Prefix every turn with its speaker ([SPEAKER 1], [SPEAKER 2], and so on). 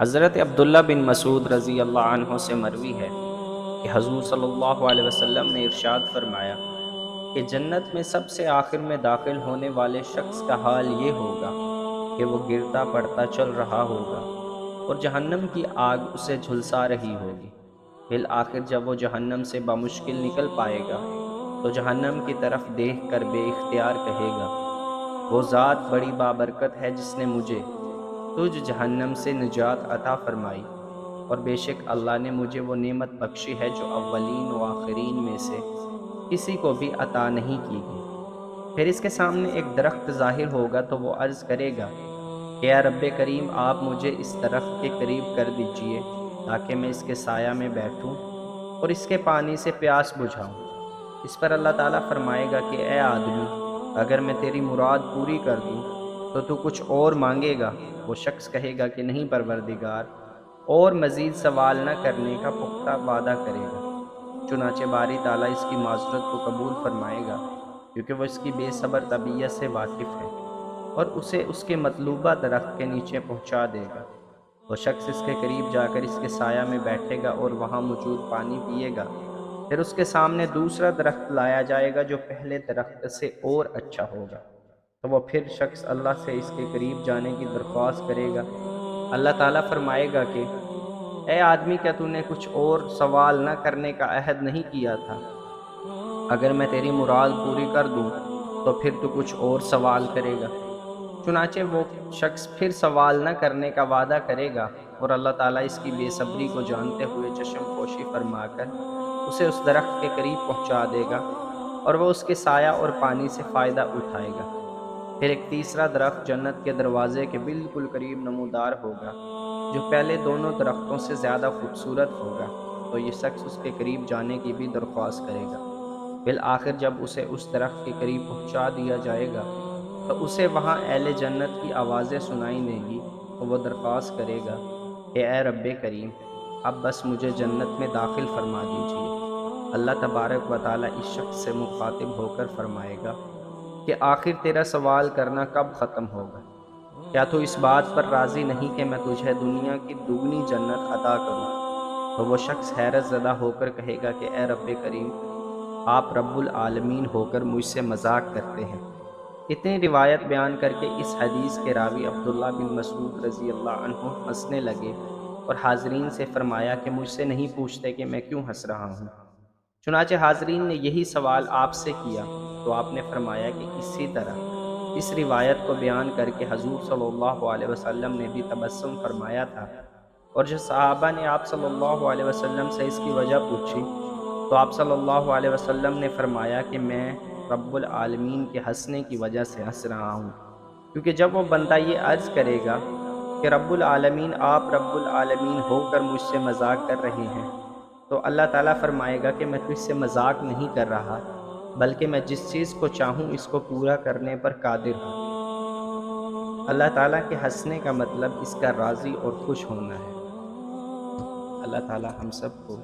[SPEAKER 1] حضرت عبداللہ بن مسعود رضی اللہ عنہ سے مروی ہے کہ حضور صلی اللہ علیہ وسلم نے ارشاد فرمایا کہ جنت میں سب سے آخر میں داخل ہونے والے شخص کا حال یہ ہوگا کہ وہ گرتا پڑتا چل رہا ہوگا اور جہنم کی آگ اسے جھلسا رہی ہوگی۔ بالآخر جب وہ جہنم سے بمشکل نکل پائے گا تو جہنم کی طرف دیکھ کر بے اختیار کہے گا، وہ ذات بڑی بابرکت ہے جس نے مجھے تجھ جہنم سے نجات عطا فرمائی، اور بے شک اللہ نے مجھے وہ نعمت بخشی ہے جو اولین و آخرین میں سے کسی کو بھی عطا نہیں کی گئی۔ پھر اس کے سامنے ایک درخت ظاہر ہوگا تو وہ عرض کرے گا کہ اے رب کریم، آپ مجھے اس درخت کے قریب کر دیجئے تاکہ میں اس کے سایہ میں بیٹھوں اور اس کے پانی سے پیاس بجھاؤں۔ اس پر اللہ تعالیٰ فرمائے گا کہ اے آدمی، اگر میں تیری مراد پوری کر دوں تو تو کچھ اور مانگے گا؟ وہ شخص کہے گا کہ نہیں پروردگار، اور مزید سوال نہ کرنے کا پختہ وعدہ کرے گا۔ چنانچہ باری تعالیٰ اس کی معذرت کو قبول فرمائے گا کیونکہ وہ اس کی بے صبر طبیعت سے واقف ہے، اور اسے اس کے مطلوبہ درخت کے نیچے پہنچا دے گا۔ وہ شخص اس کے قریب جا کر اس کے سایہ میں بیٹھے گا اور وہاں موجود پانی پیے گا۔ پھر اس کے سامنے دوسرا درخت لایا جائے گا جو پہلے درخت سے اور اچھا ہوگا، تو وہ پھر شخص اللہ سے اس کے قریب جانے کی درخواست کرے گا۔ اللہ تعالیٰ فرمائے گا کہ اے آدمی، کیا تو نے کچھ اور سوال نہ کرنے کا عہد نہیں کیا تھا؟ اگر میں تیری مراد پوری کر دوں تو پھر تو کچھ اور سوال کرے گا۔ چنانچہ وہ شخص پھر سوال نہ کرنے کا وعدہ کرے گا، اور اللہ تعالیٰ اس کی بے صبری کو جانتے ہوئے چشم پوشی فرما کر اسے اس درخت کے قریب پہنچا دے گا، اور وہ اس کے سایہ اور پانی سے فائدہ اٹھائے گا۔ پھر ایک تیسرا درخت جنت کے دروازے کے بالکل قریب نمودار ہوگا جو پہلے دونوں درختوں سے زیادہ خوبصورت ہوگا، تو یہ شخص اس کے قریب جانے کی بھی درخواست کرے گا۔ بالآخر جب اسے اس درخت کے قریب پہنچا دیا جائے گا تو اسے وہاں اہل جنت کی آوازیں سنائی دیں گی، تو وہ درخواست کرے گا کہ اے رب کریم، اب بس مجھے جنت میں داخل فرما دیجیے۔ اللہ تبارک و تعالیٰ اس شخص سے مخاطب ہو کر فرمائے گا کہ آخر تیرا سوال کرنا کب ختم ہوگا؟ کیا تو اس بات پر راضی نہیں کہ میں تجھے دنیا کی دگنی جنت عطا کروں؟ تو وہ شخص حیرت زدہ ہو کر کہے گا کہ اے رب کریم، آپ رب العالمین ہو کر مجھ سے مذاق کرتے ہیں۔ اتنی روایت بیان کر کے اس حدیث کے راوی عبداللہ بن مسعود رضی اللہ عنہ ہنسنے لگے اور حاضرین سے فرمایا کہ مجھ سے نہیں پوچھتے کہ میں کیوں ہنس رہا ہوں۔ چنانچہ حاضرین نے یہی سوال آپ سے کیا تو آپ نے فرمایا کہ اسی طرح اس روایت کو بیان کر کے حضور صلی اللہ علیہ وسلم نے بھی تبسم فرمایا تھا، اور جو صحابہ نے آپ صلی اللہ علیہ وسلم سے اس کی وجہ پوچھی تو آپ صلی اللہ علیہ وسلم نے فرمایا کہ میں رب العالمین کے ہنسنے کی وجہ سے ہنس رہا ہوں، کیونکہ جب وہ بندہ یہ عرض کرے گا کہ رب العالمین، آپ رب العالمین ہو کر مجھ سے مذاق کر رہے ہیں، تو اللہ تعالیٰ فرمائے گا کہ میں تجھ سے مذاق نہیں کر رہا، بلکہ میں جس چیز کو چاہوں اس کو پورا کرنے پر قادر ہوں۔ اللہ تعالیٰ کے ہنسنے کا مطلب اس کا راضی اور خوش ہونا ہے۔ اللہ تعالیٰ ہم سب کو